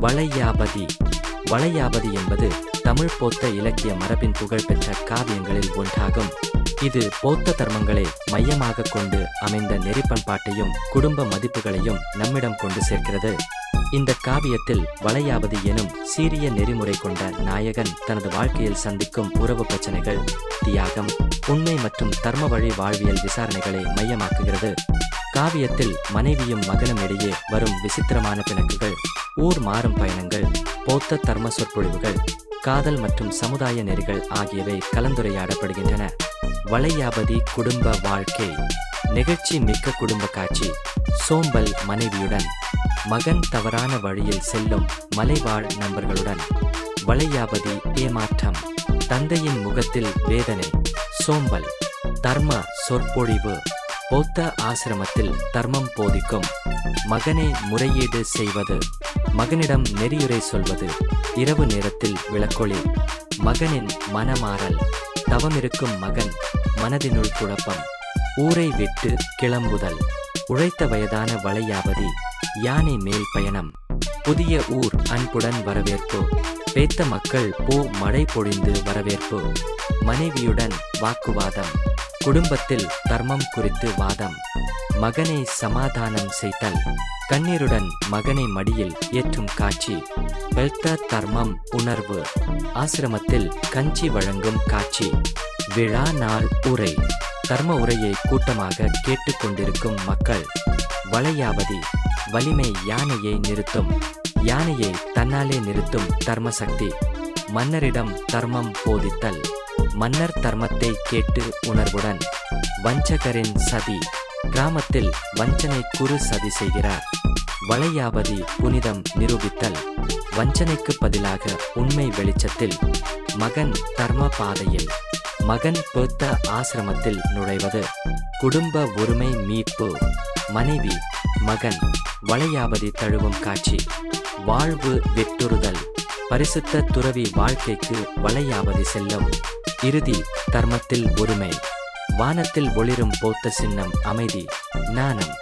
வளையாபதி. வளையாபதி என்பது தமிழ் போத்த இலக்கிய மரபின் புகழ்பெற்ற காவியங்களில் ஒன்றாகும். இது போத்த தர்மங்களை மையமாக கொண்டு அமைந்த நெறிப்பண்பாட்டையும் குடும்ப மதிப்புகளையும் நம்மிடம் கொண்டு சேர்க்கிறது. இந்த காவியத்தில் வளையாபதி எனும் சீரிய நெறிமுறை கொண்ட நாயகன் தனது வாழ்க்கையில் சந்திக்கும் உறவு பிரச்சனைகள், தியாகம், உண்மை மற்றும் தர்ம வழி வாழ்வியல் விசாரணைகளை மையமாக்குகிறது. காவியத்தில் மனைவியும் மகனும் இடையே வரும் விசித்திரமான பிணக்குகள், ஊர் மாறும் பயணங்கள், போத்த தர்ம சொற்பொழிவுகள், காதல் மற்றும் சமுதாய நெறிகள் ஆகியவை கலந்துரையாடப்படுகின்றன. வளையாபதி குடும்ப வாழ்க்கை. நெகிழ்ச்சி மிக்க குடும்ப காட்சி. சோம்பல் மனைவியுடன். மகன் தவறான வழியில் செல்லும் மலைவாழ் நண்பர்களுடன். வளையாபதி ஏமாற்றம். தந்தையின் முகத்தில் வேதனை. சோம்பல். தர்ம சொற்பொழிவு. போத்த ஆசிரமத்தில் தர்மம் போதிக்கும் மகனை முறையீடு செய்வது. மகனிடம் நெறியுரை சொல்வது. இரவு நேரத்தில் விளக்கொளி. மகனின் மனமாறல். தவமிருக்கும் மகன். மனதினுள் குழப்பம். ஊரை விட்டு கிளம்புதல். உழைத்த வயதான வளையாபதி. யானை மேல் பயணம். புதிய ஊர் அன்புடன் வரவேற்பு. பேத்த மக்கள் போ மழை பொழிந்து வரவேற்பு. மனைவியுடன் வாக்குவாதம். குடும்பத்தில் தர்மம் குறித்து வாதம். மகனை சமாதானம் செய்தல். கண்ணீருடன் மகனை மடியில் ஏற்றும் காட்சி. பெல்த தர்மம் உணர்வு. ஆசிரமத்தில் கஞ்சி வழங்கும் காட்சி. விழா நாள் உரை. தர்ம உரையை கூட்டமாக கேட்டுக்கொண்டிருக்கும் மக்கள். வளையாபதி. வலிமை யானையை நிறுத்தும். யானையை தன்னாலே நிறுத்தும் தர்மசக்தி. மன்னரிடம் தர்மம் போதித்தல். மன்னர் தர்மத்தை கேட்டு உணர்வுடன். வஞ்சகரின் சதி. கிராமத்தில் வஞ்சனை குறு சதி செய்கிறார். வளையாபதி புனிதம் நிரூபித்தல். வஞ்சனைக்கு பதிலாக உண்மை வெளிச்சத்தில். மகன் தர்ம பாதையில். மகன் போத்த ஆசிரமத்தில் நுழைவது. குடும்ப ஒருமை மீட்பு. மனைவி மகன். வளையாபதி தழுவும் காட்சி. வாழ்வு வெட்டுறுதல். பரிசுத்த துறவி வாழ்க்கைக்கு வளையாபதி செல்லும். இறுதி தர்மத்தில் ஒருமை. வானத்தில் ஒளிரும் போத்த சின்னம் அமைதி, ஞானம்.